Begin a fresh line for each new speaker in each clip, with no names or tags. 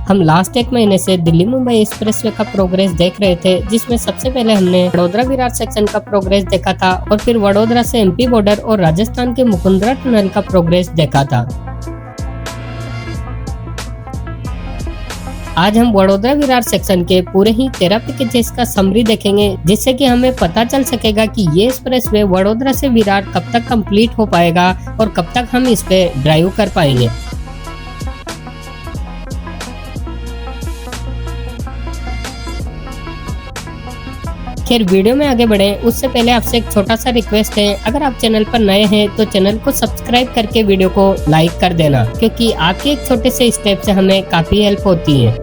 हम लास्ट एक महीने से दिल्ली मुंबई एक्सप्रेसवे का प्रोग्रेस देख रहे थे, जिसमें सबसे पहले हमने वडोदरा विरार सेक्शन का प्रोग्रेस देखा था और फिर वडोदरा से एमपी बॉर्डर और राजस्थान के मुकुंदरा टनल का प्रोग्रेस देखा था। आज हम वडोदरा विरार सेक्शन के पूरे ही 13 पैकेजेस का समरी देखेंगे, जिससे कि हमें पता चल सकेगा कि ये एक्सप्रेसवे वडोदरा से विरार कब तक कंप्लीट हो पाएगा और कब तक हम इस पे ड्राइव कर पाएंगे। खैर वीडियो में आगे बढ़े उससे पहले आपसे एक छोटा सा रिक्वेस्ट है, अगर आप चैनल पर नए हैं तो चैनल को सब्सक्राइब करके वीडियो को लाइक कर देना, क्योंकि आपके एक छोटे से स्टेप से हमें काफी हेल्प होती है।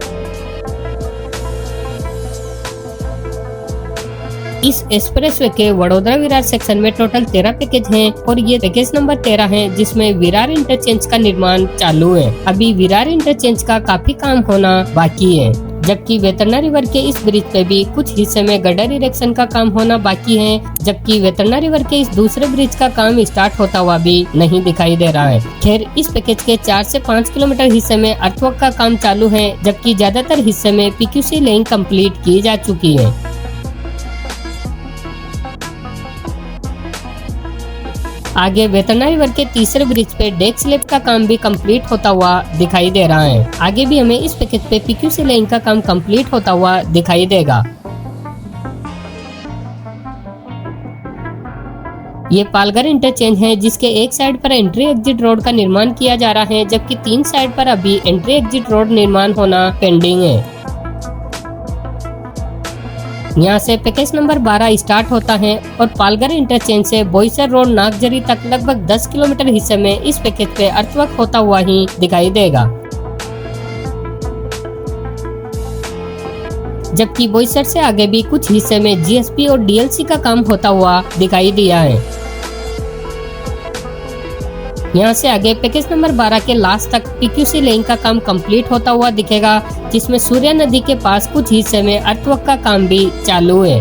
इस एक्सप्रेसवे के वडोदरा विरार सेक्शन में टोटल 13 पैकेज हैं और ये पैकेज नंबर 13 है, जिसमें विरार इंटरचेंज का निर्माण चालू है। अभी विरार इंटरचेंज का काफी काम होना बाकी है, जबकि वेतरना रिवर के इस ब्रिज पे भी कुछ हिस्से में गटर इरेक्शन का काम होना बाकी है, जबकि वेतरना रिवर के इस दूसरे ब्रिज का काम स्टार्ट होता हुआ भी नहीं दिखाई दे रहा है। खैर इस पैकेज के 4 से 5 किलोमीटर हिस्से में अर्थवर्क का काम चालू है, जबकि ज्यादातर हिस्से में पीक्यूसी लेइंग कंप्लीट की जा चुकी है। आगे वेतरना रिवर के तीसरे ब्रिज पे डेक स्लैब का काम भी कंप्लीट होता हुआ दिखाई दे रहा है। आगे भी हमें इस पैकेज पे पीक्यूसी लेइंग का काम कंप्लीट होता हुआ दिखाई देगा। ये पालघर इंटरचेंज है, जिसके एक साइड पर एंट्री एग्जिट रोड का निर्माण किया जा रहा है, जबकि 3 साइड पर अभी एंट्री एग्जिट रोड निर्माण होना पेंडिंग है। यहाँ से पैकेज नंबर 12 स्टार्ट होता है और पालघर इंटरचेंज से बोईसर रोड नागजरी तक लगभग 10 किलोमीटर हिस्से में इस पैकेज पे अर्थवर्क होता हुआ ही दिखाई देगा, जबकि बोईसर से आगे भी कुछ हिस्से में जीएसपी और डीएलसी का काम होता हुआ दिखाई दिया है। यहाँ से आगे पैकेज नंबर 12 के लास्ट तक पीक्यूसी लेइंग का काम कंप्लीट होता हुआ दिखेगा, जिसमें सूर्या नदी के पास कुछ हिस्से में अर्थवर्क का काम भी चालू है।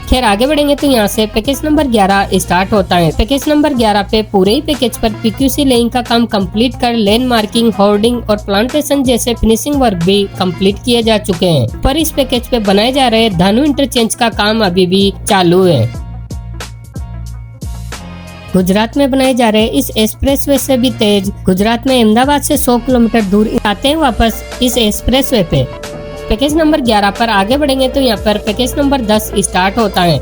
खैर आगे बढ़ेंगे तो यहाँ से पैकेज नंबर 11 स्टार्ट होता है। पैकेज नंबर 11 पे पूरे ही पैकेज पर पीक्यूसी लेइंग का काम कंप्लीट कर लेन मार्किंग, होर्डिंग और प्लांटेशन जैसे फिनिशिंग वर्क भी कंप्लीट किए जा चुके हैं, पर इस पैकेज पे बनाए जा रहे धानु इंटरचेंज का काम अभी भी चालू है। गुजरात में बनाए जा रहे इस एक्सप्रेसवे से भी तेज गुजरात में अहमदाबाद से 100 किलोमीटर दूर आते हैं वापस इस एक्सप्रेसवे पे। पैकेज नंबर 11 पर आगे बढ़ेंगे तो यहाँ पर पैकेज नंबर 10 स्टार्ट होता है।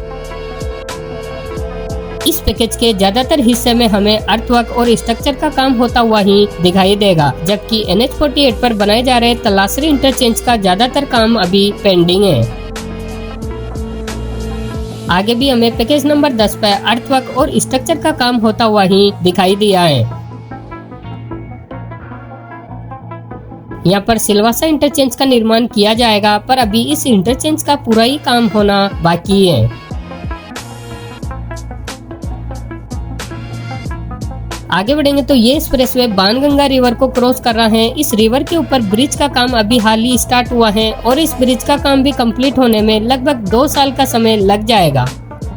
इस पैकेज के ज्यादातर हिस्से में हमें अर्थवर्क और स्ट्रक्चर का काम होता हुआ ही दिखाई देगा, जबकि NH48 पर बनाए जा रहे तलासरी इंटरचेंज का ज्यादातर काम अभी पेंडिंग है। आगे भी हमें पैकेज नंबर 10 पर अर्थवर्क और स्ट्रक्चर का काम होता हुआ ही दिखाई दिया है। यहाँ पर सिलवासा इंटरचेंज का निर्माण किया जाएगा, पर अभी इस इंटरचेंज का पूरा ही काम होना बाकी है। आगे बढ़ेंगे तो ये एक्सप्रेसवे बाणगंगा रिवर को क्रॉस कर रहा है। इस रिवर के ऊपर ब्रिज का काम अभी हाल ही स्टार्ट हुआ है और इस ब्रिज का काम भी कंप्लीट होने में लगभग 2 साल का समय लग जाएगा।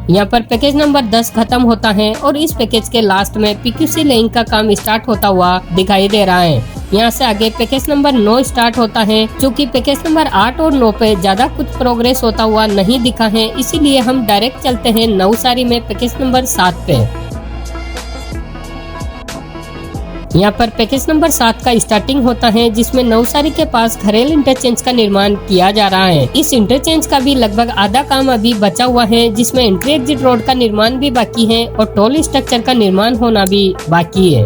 यहाँ पर पैकेज नंबर 10 खत्म होता है और इस पैकेज के लास्ट में पीक्यूसी लेइंग का काम स्टार्ट होता हुआ दिखाई दे रहा है। यहाँ से आगे पैकेज नंबर 9 स्टार्ट होता है। चूँकि पैकेज नंबर 8 और 9 पे ज्यादा कुछ प्रोग्रेस होता हुआ नहीं दिखा है, इसीलिए हम डायरेक्ट चलते हैं नवसारी में पैकेज नंबर 7 पे। यहाँ पर पैकेज नंबर 7 का स्टार्टिंग होता है, जिसमें नवसारी के पास खरेल इंटरचेंज का निर्माण किया जा रहा है। इस इंटरचेंज का भी लगभग आधा काम अभी बचा हुआ है, जिसमें एंट्री एग्जिट रोड का निर्माण भी बाकी है और टोल स्ट्रक्चर का निर्माण होना भी बाकी है।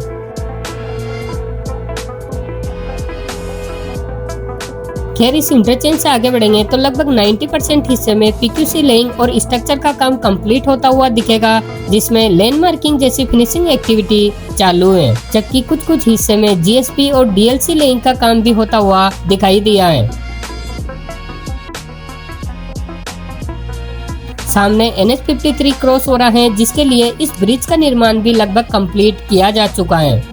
खैर इस इंटरचेंज से आगे बढ़ेंगे तो लगभग 90% हिस्से में पीक्यूसी लेइंग और स्ट्रक्चर का काम कंप्लीट होता हुआ दिखेगा, जिसमें लेन मार्किंग जैसी फिनिशिंग एक्टिविटी चालू है, जबकि कुछ हिस्से में जीएसपी और डीएलसी लेइंग का काम भी होता हुआ दिखाई दिया है। सामने NH53 क्रॉस हो रहा है, जिसके लिए इस ब्रिज का निर्माण भी लगभग कंप्लीट किया जा चुका है।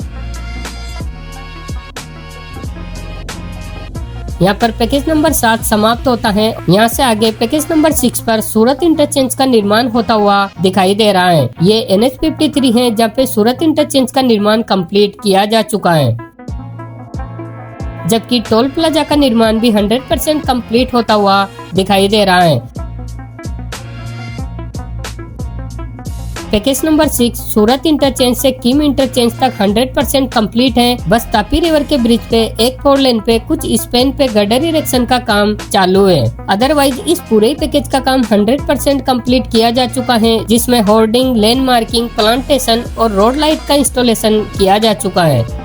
यहाँ पर पैकेज नंबर 7 समाप्त होता है। यहाँ से आगे पैकेज नंबर 6 पर सूरत इंटरचेंज का निर्माण होता हुआ दिखाई दे रहा है। ये NH 53 है जहाँ पे सूरत इंटरचेंज का निर्माण कंप्लीट किया जा चुका है, जबकि टोल प्लाजा का निर्माण भी 100% कंप्लीट होता हुआ दिखाई दे रहा है। पैकेज नंबर 6 सूरत इंटरचेंज से किम इंटरचेंज तक 100% कंप्लीट है। बस तापी रिवर के ब्रिज पे एक 4 लेन पे कुछ स्पेन पे गर्डर इरेक्शन का काम चालू है। अदरवाइज इस पूरे पैकेज का काम 100% कंप्लीट किया जा चुका है, जिसमें होर्डिंग, लेन मार्किंग, प्लांटेशन और रोड लाइट का इंस्टॉलेशन किया जा चुका है।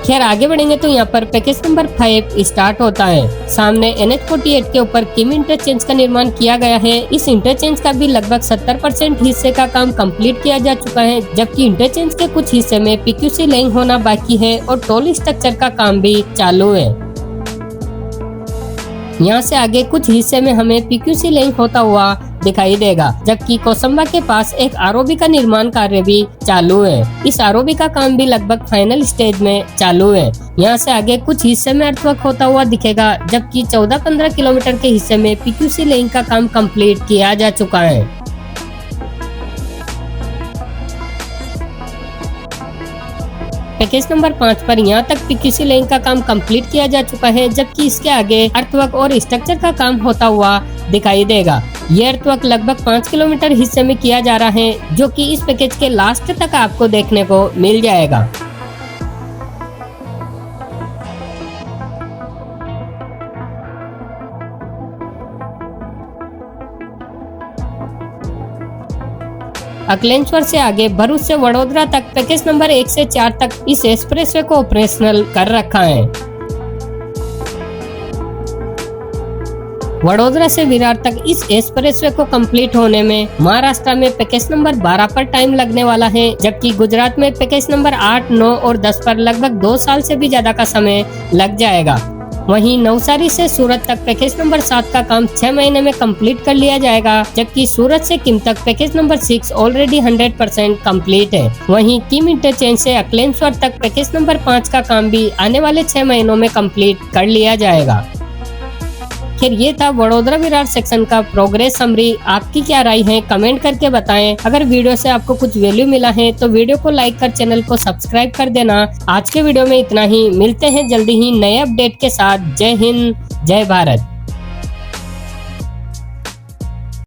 खैर आगे बढ़ेंगे तो यहाँ पर पैकेज नंबर 5 स्टार्ट होता है। सामने NH 48 के ऊपर किम इंटरचेंज का निर्माण किया गया है। इस इंटरचेंज का भी लगभग 70% हिस्से का काम कंप्लीट किया जा चुका है, जबकि इंटरचेंज के कुछ हिस्से में PQC लेइंग होना बाकी है और टोल स्ट्रक्चर का काम भी चालू है। यहाँ से आगे कुछ हिस्से में हमें PQC लेइंग होता हुआ दिखाई देगा, जबकि कोसंबा के पास एक ROB का निर्माण कार्य भी चालू है। इस ROB का काम भी लगभग फाइनल स्टेज में चालू है। यहाँ से आगे कुछ हिस्से में अर्थवर्क होता हुआ दिखेगा, जबकि 14-15 किलोमीटर के हिस्से में PQC लेइंग का काम कंप्लीट किया जा चुका है। पैकेज नंबर 5 पर यहाँ तक PQC लेइंग का काम कंप्लीट किया जा चुका है, जबकि इसके आगे अर्थवर्क और स्ट्रक्चर का काम होता हुआ दिखाई देगा। ये अर्थवर्क लगभग 5 किलोमीटर हिस्से में किया जा रहा है, जो कि इस पैकेज के लास्ट तक आपको देखने को मिल जाएगा। अकलेश्वर से आगे भरूच से वडोदरा तक पैकेज नंबर 1 से 4 तक इस एक्सप्रेसवे को ऑपरेशनल कर रखा है। वडोदरा से विरार तक इस एक्सप्रेसवे को कंप्लीट होने में महाराष्ट्र में पैकेज नंबर 12 पर टाइम लगने वाला है, जबकि गुजरात में पैकेज नंबर 8, 9 और 10 पर लगभग 2 साल से भी ज्यादा का समय लग जाएगा। वहीं नवसारी से सूरत तक पैकेज नंबर 7 का काम 6 महीने में कंप्लीट कर लिया जाएगा, जबकि सूरत से किम तक पैकेज नंबर 6 ऑलरेडी 100% कंप्लीट है। वहीं किम इंटरचेंज से अकलेश्वर तक पैकेज नंबर 5 का काम भी आने वाले 6 महीनों में कंप्लीट कर लिया जाएगा। खैर ये था वडोदरा विरार सेक्शन का प्रोग्रेस समरी। आपकी क्या राय है कमेंट करके बताएं। अगर वीडियो से आपको कुछ वैल्यू मिला है तो वीडियो को लाइक कर चैनल को सब्सक्राइब कर देना। आज के वीडियो में इतना ही, मिलते हैं जल्दी ही नए अपडेट के साथ। जय हिंद, जय भारत।